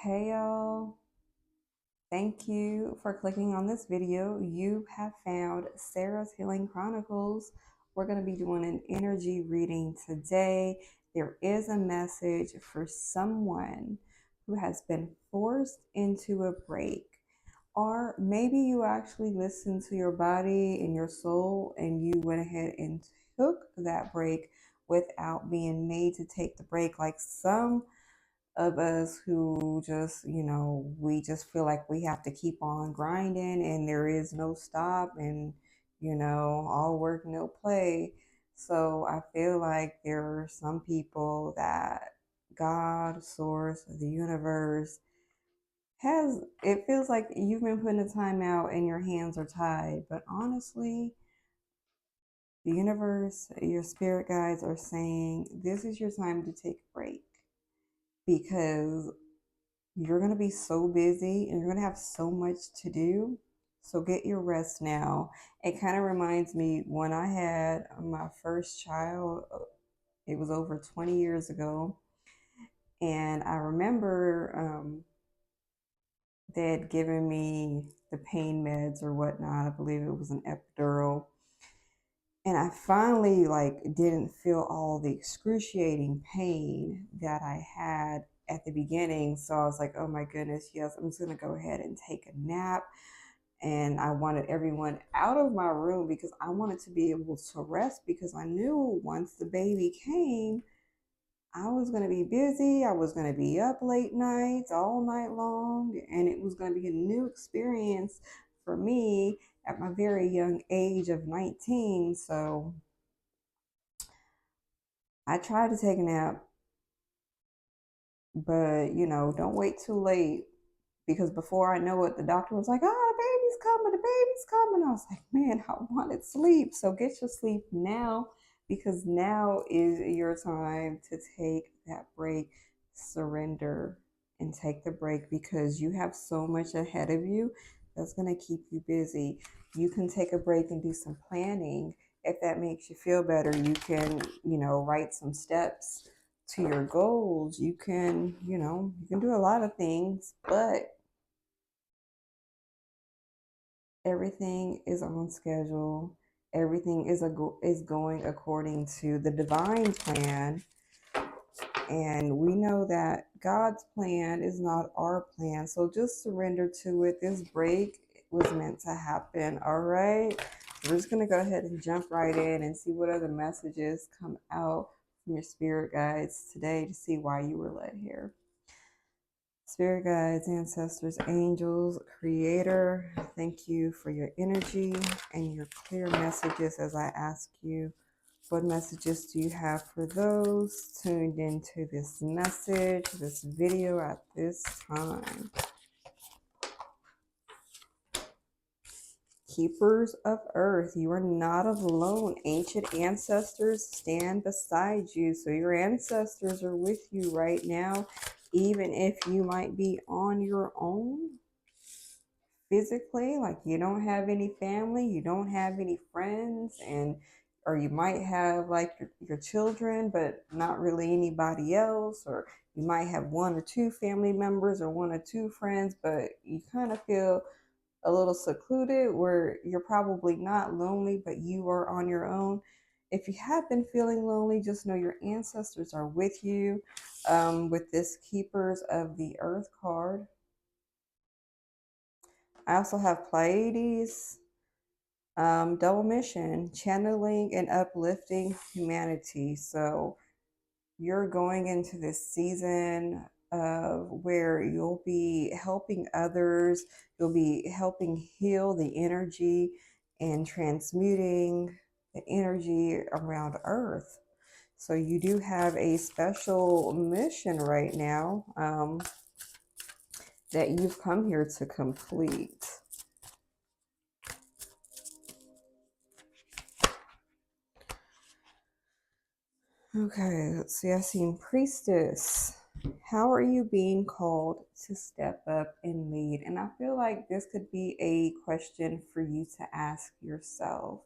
Hey y'all, thank you for clicking on this video. You have found Sarah's Healing Chronicles. We're going to be doing an energy reading today. There is a message for someone who has been forced into a break, or maybe you actually listened to your body and your soul and you went ahead and took that break without being made to take the break, like some of us who just, we just feel like we have to keep on grinding and there is no stop and, all work, no play. So I feel like there are some people that God, source, the universe it feels like you've been putting a time out and your hands are tied. But honestly, the universe, your spirit guides are saying this is your time to take a break because you're going to be so busy and you're going to have so much to do. So get your rest now. It kind of reminds me when I had my first child, it was over 20 years ago. And I remember they had given me the pain meds or whatnot. I believe it was an epidural. And I finally didn't feel all the excruciating pain that I had at the beginning. So I was like, oh my goodness, yes, I'm just gonna go ahead and take a nap. And I wanted everyone out of my room because I wanted to be able to rest, because I knew once the baby came, I was going to be busy. I was going to be up late nights, all night long, and it was going to be a new experience for me at my very young age of 19. So I tried to take a nap, but don't wait too late, because before I know it, the doctor was like, "Oh, the baby's coming, the baby's coming." I was like, "Man, I wanted sleep." So get your sleep now, because now is your time to take that break, surrender, and take the break, because you have so much ahead of you that's going to keep you busy. You can take a break and do some planning. If that makes you feel better, you can, write some steps to your goals. You can, you can do a lot of things, but everything is on schedule. Everything is going according to the divine plan, and we know that God's plan is not our plan. So just surrender to it. This break was meant to happen. All right. We're just gonna go ahead and jump right in and see what other messages come out from your spirit guides today to see why you were led here. Spirit guides, ancestors, angels, creator, thank you for your energy and your clear messages as I ask you, what messages do you have for those tuned into this message, this video at this time? Keepers of earth, you are not alone. Ancient ancestors stand beside you. So your ancestors are with you right now, even if you might be on your own physically, like you don't have any family, you don't have any friends, and or you might have like your children but not really anybody else, or you might have one or two family members or one or two friends, but you kind of feel a little secluded, where you're probably not lonely but you are on your own. If you have been feeling lonely, just know your ancestors are with you, with this Keepers of the Earth card. I also have Pleiades, double mission, channeling and uplifting humanity. So you're going into this season of where you'll be helping others, you'll be helping heal the energy and transmuting the energy around Earth. So you do have a special mission right now, that you've come here to complete. Okay, let's see. I've seen priestess. How are you being called to step up and lead? And I feel like this could be a question for you to ask yourself.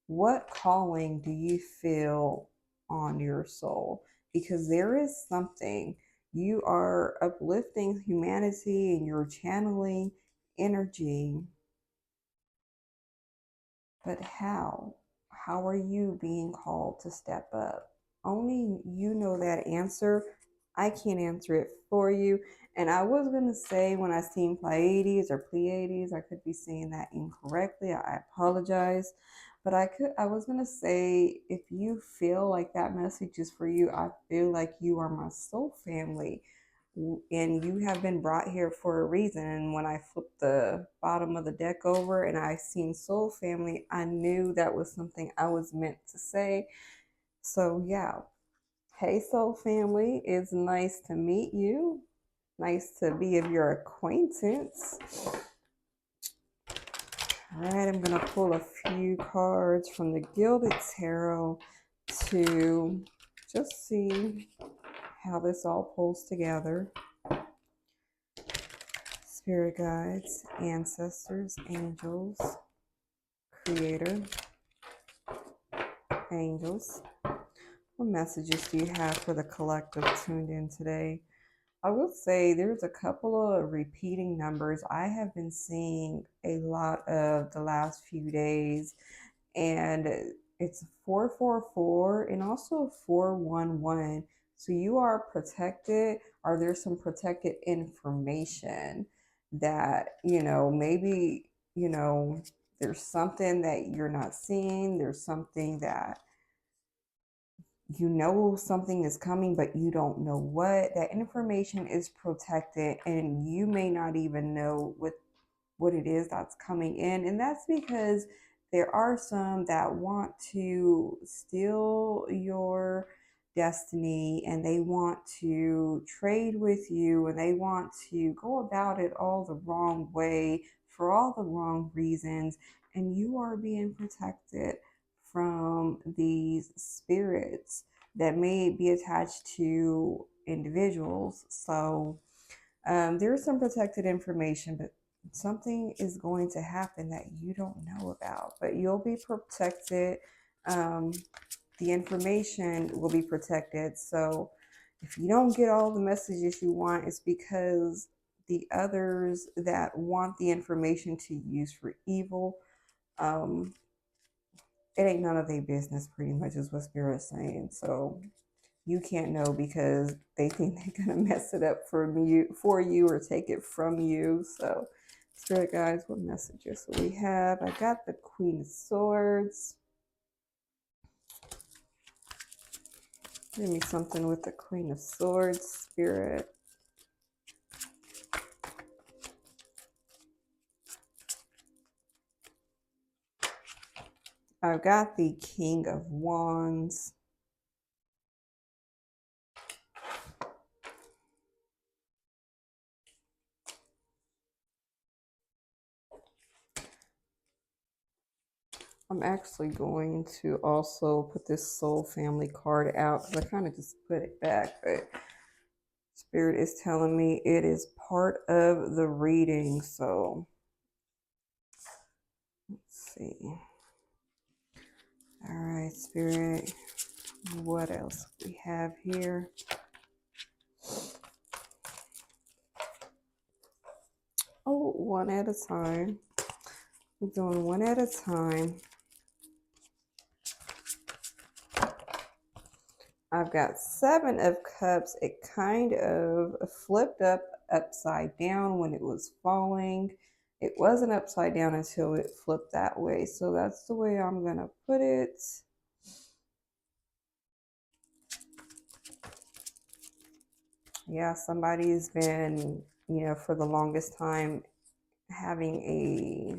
What calling do you feel on your soul? Because there is something You are uplifting humanity and you're channeling energy. But how? How are you being called to step up? Only you know that answer. I can't answer it for you. And I was going to say when I seen Pleiades or Pleiades, I could be saying that incorrectly. I apologize. But I was going to say, if you feel like that message is for you, I feel like you are my soul family and you have been brought here for a reason. And when I flipped the bottom of the deck over and I seen soul family, I knew that was something I was meant to say. So yeah, hey soul family, it's nice to meet you. Nice to be of your acquaintance. All right, I'm gonna pull a few cards from the Gilded Tarot to just see how this all pulls together. Spirit guides, ancestors, angels, creator, angels. What messages do you have for the collective tuned in today? I will say there's a couple of repeating numbers I have been seeing a lot of the last few days, and it's 444 and also 411. So you are protected, or there's some protected information that, maybe, there's something that you're not seeing, there's something that something is coming, but you don't know what. That information is protected, and you may not even know what it is that's coming in. And that's because there are some that want to steal your destiny, and they want to trade with you, and they want to go about it all the wrong way for all the wrong reasons. And you are being protected from these spirits that may be attached to individuals. So there's some protected information, but something is going to happen that you don't know about, but you'll be protected. Um, the information will be protected. So if you don't get all the messages you want, it's because the others that want the information to use for evil, um, it ain't none of their business, pretty much is what Spirit's saying. So you can't know because they think they're gonna mess it up for you or take it from you. So Spirit guides, what messages do we have? I got the Queen of Swords. Give me something with the Queen of Swords, Spirit. I've got the King of Wands. I'm actually going to also put this Soul Family card out because I kind of just put it back, but Spirit is telling me it is part of the reading. So let's see. All right, Spirit, what else we have here? Oh, one at a time. We're doing one at a time. I've got 7 of Cups. It kind of flipped up upside down when it was falling. It wasn't upside down until it flipped that way. So that's the way I'm going to put it. Yeah, somebody's been, for the longest time having a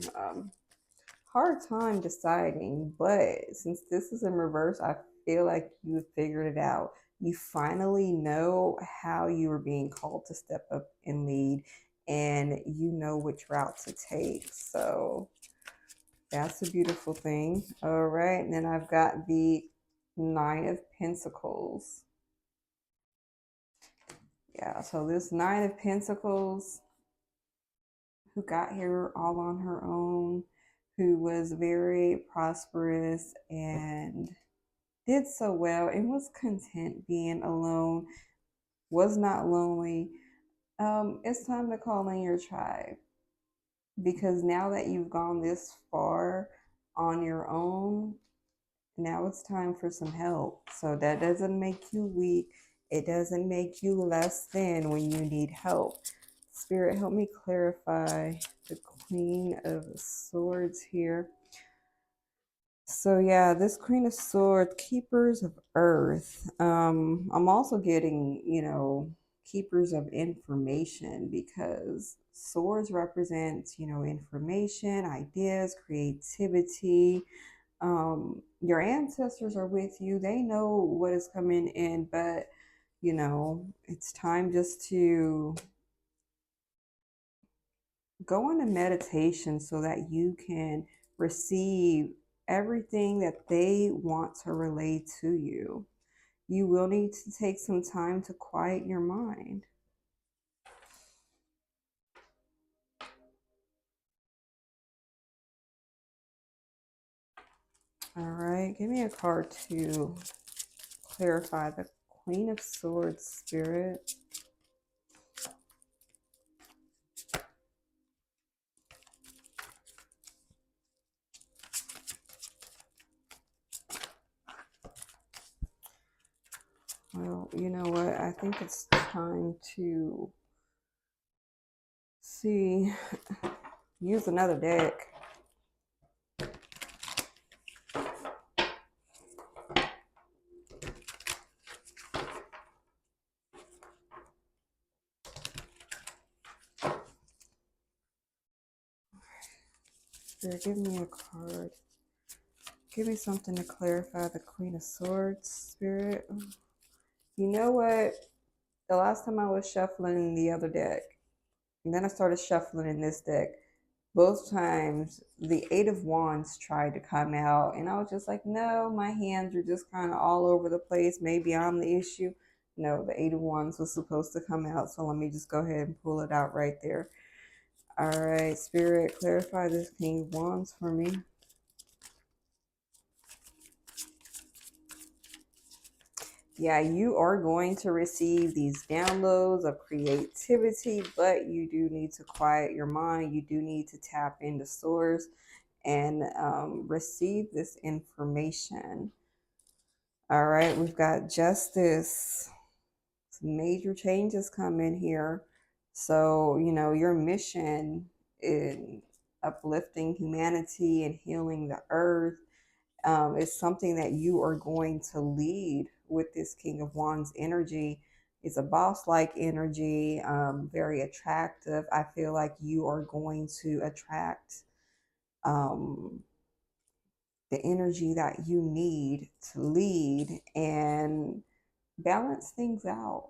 hard time deciding, but since this is in reverse, I feel like you figured it out. You finally know how you are being called to step up and lead, and you know which route to take. So that's a beautiful thing. All right, and then I've got the 9 of Pentacles. Yeah, so this 9 of Pentacles, who got here all on her own, who was very prosperous and did so well and was content being alone. was not lonely, it's time to call in your tribe, because now that you've gone this far on your own, now it's time for some help. So that doesn't make you weak. It doesn't make you less than when you need help. Spirit, help me clarify the Queen of Swords here. So yeah, this Queen of Swords, keepers of earth. I'm also getting, keepers of information, because swords represents, information, ideas, creativity. Your ancestors are with you. They know what is coming in, but it's time just to go into meditation so that you can receive everything that they want to relay to you. You will need to take some time to quiet your mind. All right, give me a card to clarify the Queen of Swords, Spirit. Well, you know what? I think it's time to use another deck. Spirit, give me a card. Give me something to clarify the Queen of Swords, Spirit. You know what? The last time I was shuffling the other deck, and then I started shuffling in this deck, both times the Eight of Wands tried to come out, and I was just like, no, my hands are just kind of all over the place. Maybe I'm the issue. No, the Eight of Wands was supposed to come out, so let me just go ahead and pull it out right there. All right, Spirit, clarify this King of Wands for me. Yeah, you are going to receive these downloads of creativity, but you do need to quiet your mind. You do need to tap into source and receive this information. All right, we've got justice. Some major changes come in here. So, your mission in uplifting humanity and healing the earth is something that you are going to lead with this King of Wands energy. It's a boss-like energy, very attractive. I feel like you are going to attract um, the energy that you need to lead and balance things out.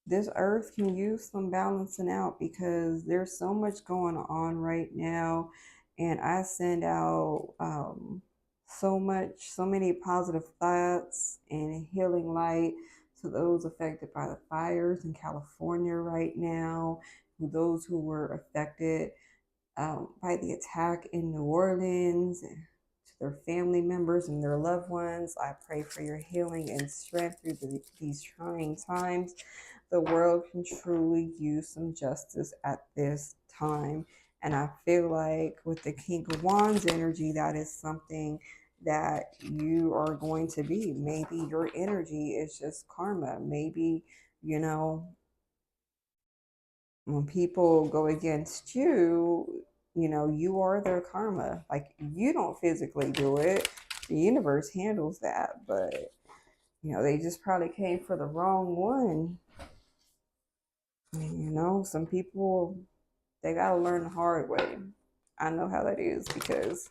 This earth can use some balancing out, because there's so much going on right now, and I send out so many positive thoughts and healing light to those affected by the fires in California right now, those who were affected by the attack in New Orleans, to their family members and their loved ones. I pray for your healing and strength through these trying times. The world can truly use some justice at this time. And I feel like with the King of Wands energy, that is something that you are going to be. Maybe your energy is just karma. Maybe, when people go against you, you are their karma. Like, you don't physically do it. The universe handles that, but they just probably came for the wrong one. Some people, they gotta learn the hard way. I know how that is, because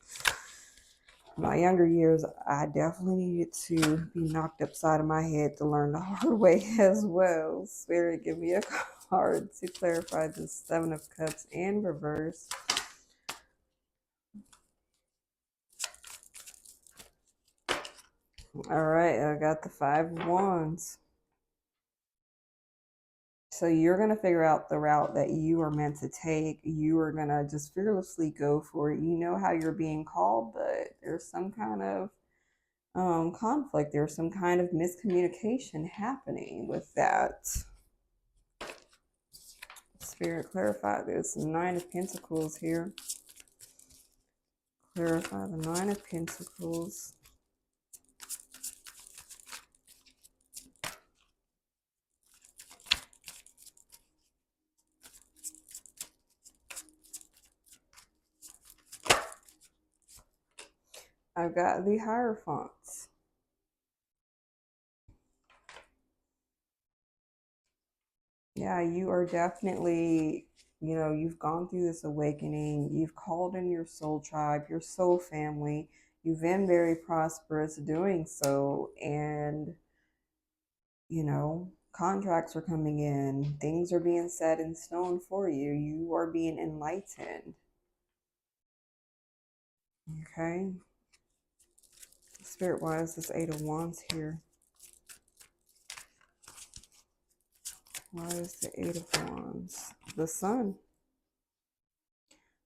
my younger years, I definitely needed to be knocked upside of my head to learn the hard way as well. Spirit, give me a card to clarify the Seven of Cups in reverse. All right, I got the Five of Wands. So you're going to figure out the route that you are meant to take. You are going to just fearlessly go for it. You know how you're being called, but there's some kind of conflict. There's some kind of miscommunication happening with that. Spirit, clarify this. Nine of Pentacles here. Clarify the Nine of Pentacles. I've got the Hierophants. Yeah, you are definitely, you've gone through this awakening. You've called in your soul tribe, your soul family. You've been very prosperous doing so. And, contracts are coming in. Things are being set in stone for you. You are being enlightened. Okay. Spirit, why is this Eight of Wands here? Why is the Eight of Wands? The Sun.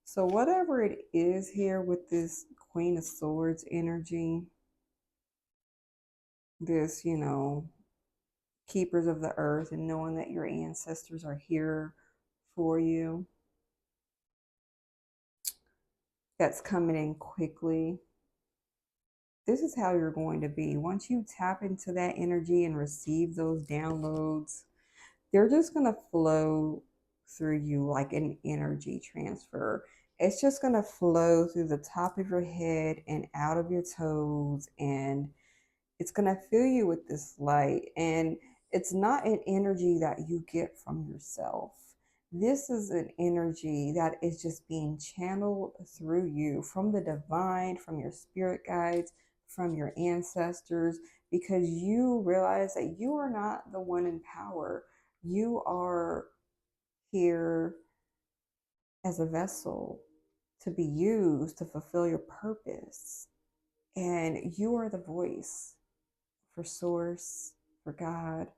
So whatever it is here with this Queen of Swords energy, this, keepers of the earth and knowing that your ancestors are here for you, that's coming in quickly. This is how you're going to be. Once you tap into that energy and receive those downloads, they're just going to flow through you like an energy transfer. It's just going to flow through the top of your head and out of your toes, and it's going to fill you with this light. And it's not an energy that you get from yourself. This is an energy that is just being channeled through you from the divine, from your spirit guides, from your ancestors, because you realize that you are not the one in power. You are here as a vessel to be used to fulfill your purpose. And you are the voice for Source, for God,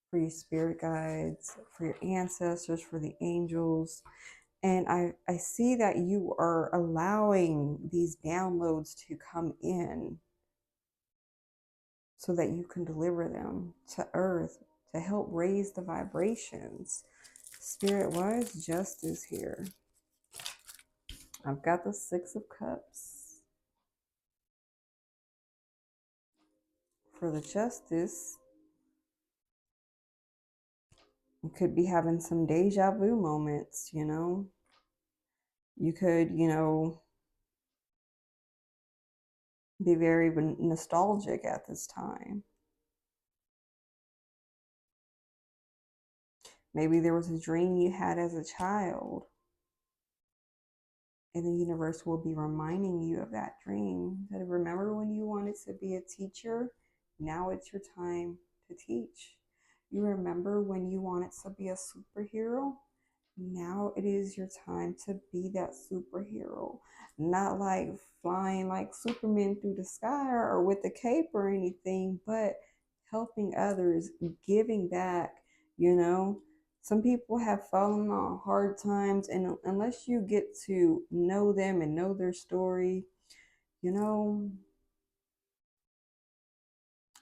for your spirit guides, for your ancestors, for the angels. And I see that you are allowing these downloads to come in so that you can deliver them to earth to help raise the vibrations. Spirit, why is justice here? I've got the Six of Cups. For the justice, you could be having some deja vu moments, You could, be very nostalgic at this time. Maybe there was a dream you had as a child, and the universe will be reminding you of that dream. That remember when you wanted to be a teacher? Now it's your time to teach. You remember when you wanted to be a superhero? Now it is your time to be that superhero. Not like flying like Superman through the sky or with a cape or anything, but helping others, giving back, you know. Some people have fallen on hard times, and unless you get to know them and know their story, you know,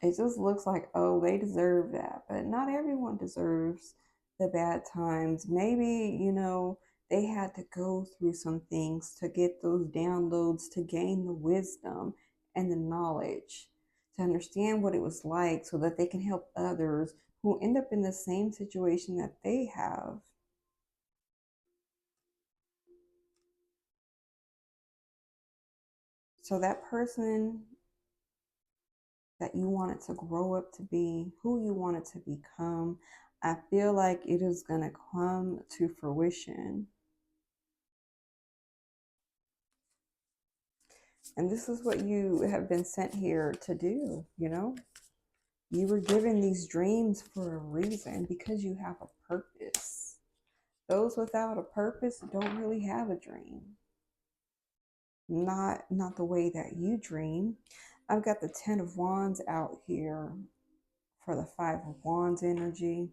it just looks like, oh, they deserve that. But not everyone deserves the bad times. Maybe, they had to go through some things to get those downloads, to gain the wisdom and the knowledge, to understand what it was like so that they can help others who end up in the same situation that they have. So that person that you wanted to grow up to be, who you wanted to become, I feel like it is going to come to fruition. And this is what you have been sent here to do, You were given these dreams for a reason, because you have a purpose. Those without a purpose don't really have a dream. Not the way that you dream. I've got the Ten of Wands out here for the Five of Wands energy.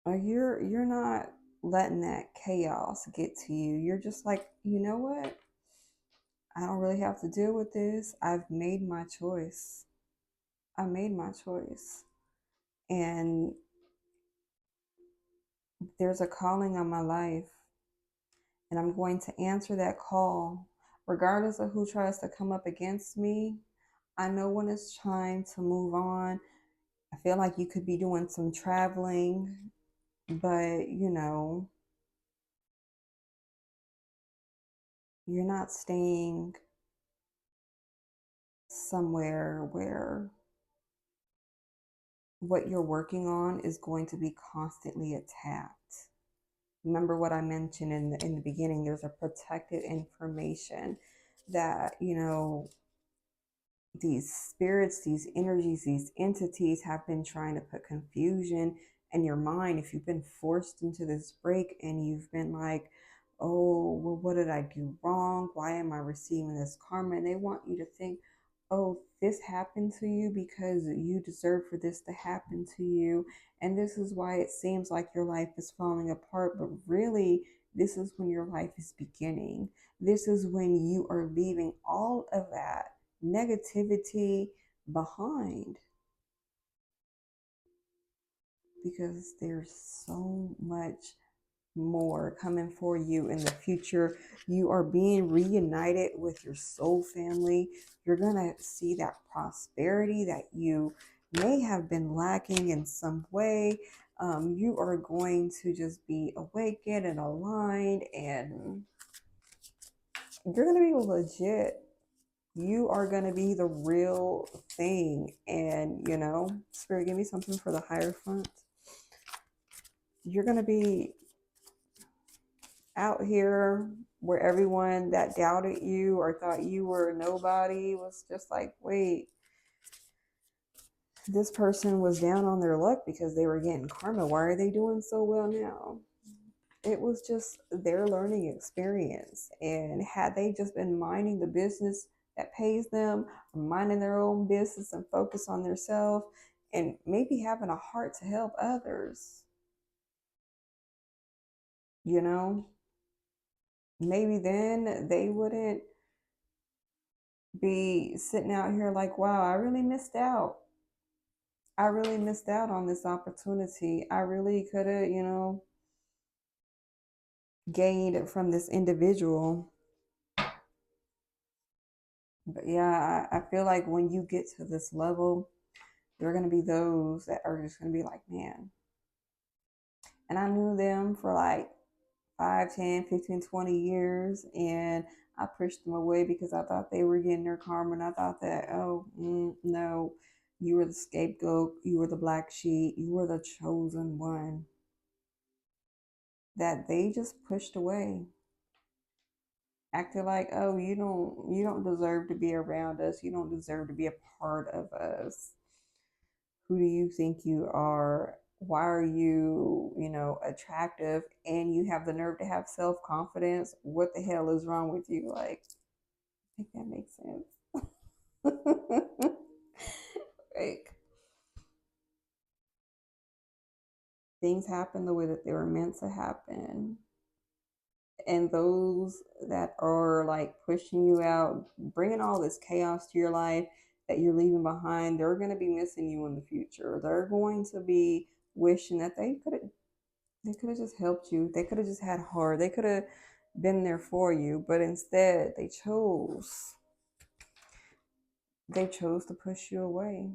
You're not letting that chaos get to you. You're just like, you know what? I don't really have to deal with this. I've made my choice. I made my choice. And there's a calling on my life. And I'm going to answer that call. Regardless of who tries to come up against me, I know when it's time to move on. I feel like you could be doing some traveling, but you're not staying somewhere where what you're working on is going to be constantly attacked. Remember what I mentioned in the beginning, there's a protected information that, these spirits, these energies, these entities have been trying to put confusion in your mind. If you've been forced into this break and you've been like, oh, well, what did I do wrong? Why am I receiving this karma? And they want you to think, oh, this happened to you because you deserve for this to happen to you. And this is why it seems like your life is falling apart. But really, this is when your life is beginning. This is when you are leaving all of that negativity behind, because there's so much more coming for you in the future. You are being reunited with your soul family. You're going to see that prosperity that you may have been lacking in some way. You are going to just be awakened and aligned, and you're going to be legit. You are going to be the real thing. And, Spirit, give me something for the higher front. You're going to be out here where everyone that doubted you or thought you were nobody was just like, wait, this person was down on their luck because they were getting karma. Why are they doing so well now? It was just their learning experience. And had they just been minding the business that pays them, minding their own business and focus on themselves, and maybe having a heart to help others, maybe then they wouldn't be sitting out here like, wow, I really missed out. I really missed out on this opportunity. I really could have, gained from this individual. But yeah, I feel like when you get to this level, there are going to be those that are just going to be like, man. And I knew them for like 5, 10, 15, 20 years. And I pushed them away because I thought they were getting their karma. And I thought that, oh, no, you were the scapegoat. You were the black sheep. You were the chosen one that they just pushed away. Acted like, oh, you don't deserve to be around us. You don't deserve to be a part of us. Who do you think you are? Why are you, attractive, and you have the nerve to have self-confidence? What the hell is wrong with you? Like, I think that makes sense. Like, things happen the way that they were meant to happen. And those that are like pushing you out, bringing all this chaos to your life that you're leaving behind, they're going to be missing you in the future. They're going to be wishing that they could have just helped you. They could have just had heart. They could have been there for you, but instead they chose to push you away.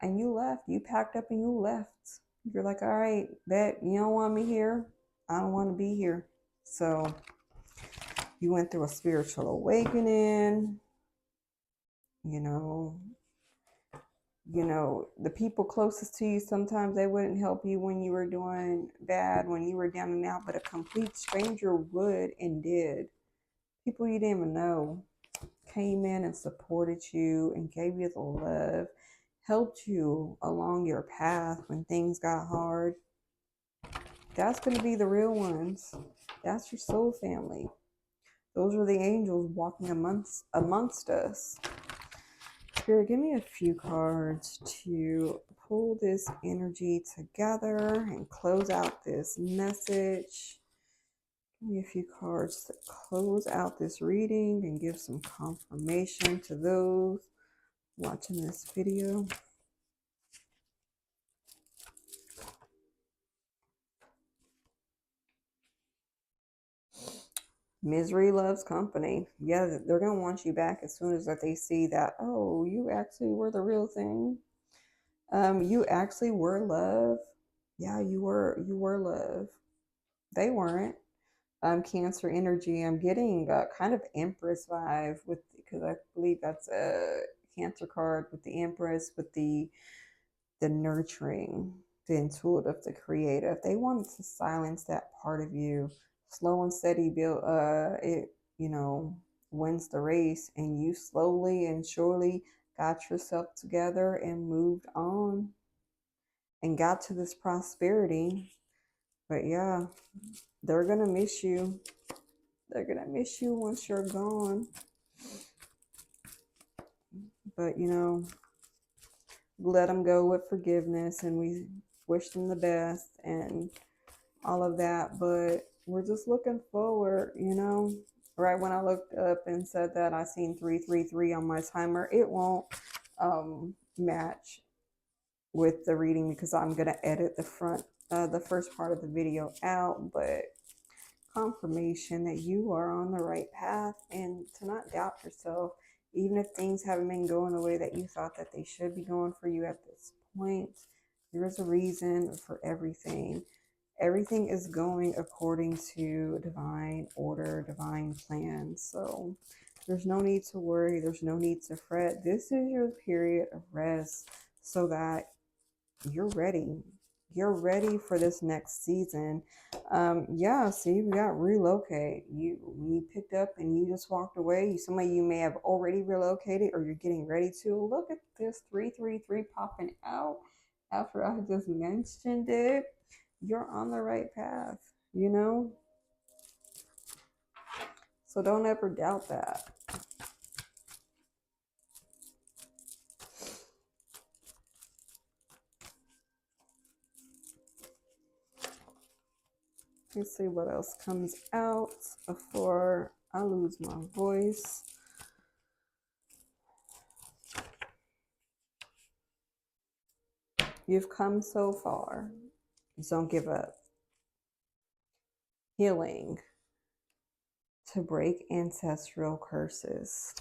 And you left. You packed up and you left. You're like, all right, bet you don't want me here. I don't want to be here. So you went through a spiritual awakening. You know, the people closest to you, sometimes they wouldn't help you when you were doing bad, when you were down and out, but a complete stranger would and did. People you didn't even know came in and supported you and gave you the love, helped you along your path when things got hard. That's going to be the real ones. That's your soul family. Those are the angels walking amongst us. Spirit, give me a few cards to pull this energy together and close out this message. me a few cards to close out this reading and give some confirmation to those watching this video. Misery loves company. Yeah, they're going to want you back as soon as that they see that, oh, you actually were the real thing. You actually were love. Yeah, you were love. They weren't. Cancer energy. I'm getting kind of Empress vibe with, because I believe that's a Cancer card with the Empress, with the nurturing, the intuitive, the creative. They wanted to silence that part of you. Slow and steady build it, you know, wins the race, and you slowly and surely got yourself together and moved on and got to this prosperity. But yeah, they're gonna miss you. They're gonna miss you once you're gone. But you know, let them go with forgiveness, and we wish them the best and all of that. But we're just looking forward, you know. Right when I looked up and said that I seen 333 on my timer, it won't match with the reading because I'm gonna edit the first part of the video out. But confirmation that you are on the right path, and to not doubt yourself, even if things haven't been going the way that you thought that they should be going for you at this point. There's a reason for everything. Everything is going according to divine order, divine plan. So there's no need to worry. There's no need to fret. This is your period of rest so that you're ready. You're ready for this next season. Yeah, see, we got relocate. You picked up and you just walked away. Some of you may have already relocated or you're getting ready to. Look at this 333 popping out after I just mentioned it. You're on the right path, you know? So don't ever doubt that. Let's see what else comes out before I lose my voice. You've come so far. Don't give up. Healing to break ancestral curses.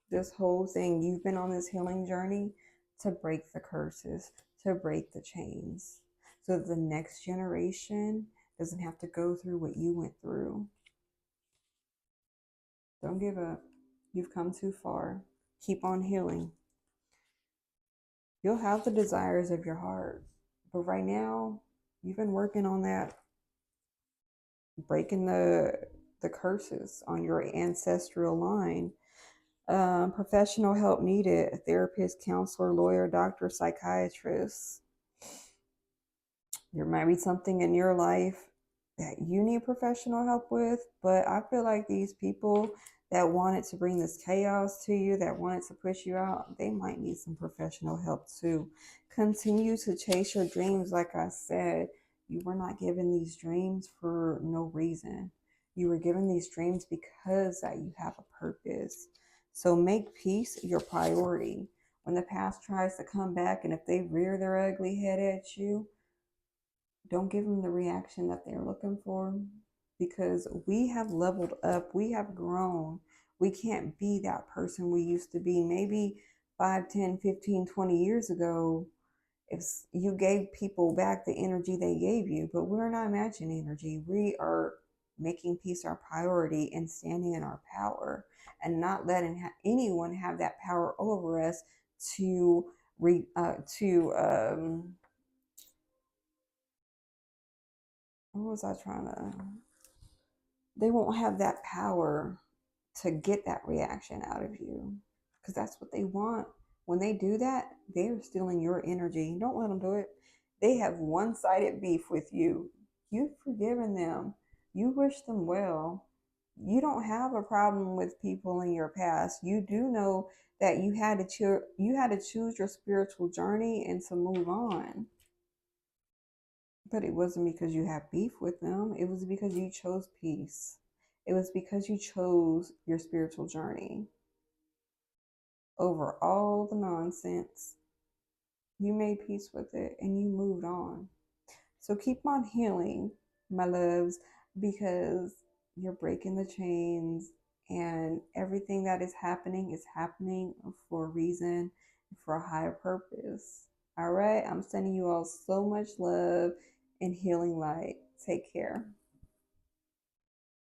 This whole thing, you've been on this healing journey to break the curses, to break the chains, so that the next generation doesn't have to go through what you went through. Don't give up. You've come too far. Keep on healing. You'll have the desires of your heart. But right now, you've been working on that, breaking the curses on your ancestral line. Professional help needed. A therapist, counselor, lawyer, doctor, psychiatrist. There might be something in your life that you need professional help with, but I feel like these people that wanted to bring this chaos to you, that wanted to push you out, they might need some professional help too. Continue to chase your dreams. Like I said, you were not given these dreams for no reason. You were given these dreams because that you have a purpose. So make peace your priority. When the past tries to come back, and if they rear their ugly head at you, don't give them the reaction that they're looking for, because we have leveled up. We have grown. We can't be that person we used to be. Maybe 5, 10, 15, 20 years ago, if you gave people back the energy they gave you, but we're not matching energy. We are making peace our priority and standing in our power and not letting anyone have that power over us to what was I trying to? They won't have that power to get that reaction out of you, because that's what they want. When they do that, they're stealing your energy. Don't let them do it. They have one-sided beef with you. You've forgiven them. You wish them well. You don't have a problem with people in your past. You do know that you had to choose your spiritual journey and to move on. But it wasn't because you had beef with them. It was because you chose peace. It was because you chose your spiritual journey over all the nonsense. You made peace with it and you moved on. So keep on healing, my loves, because you're breaking the chains, and everything that is happening for a reason, for a higher purpose. All right. I'm sending you all so much love and healing light. Take care.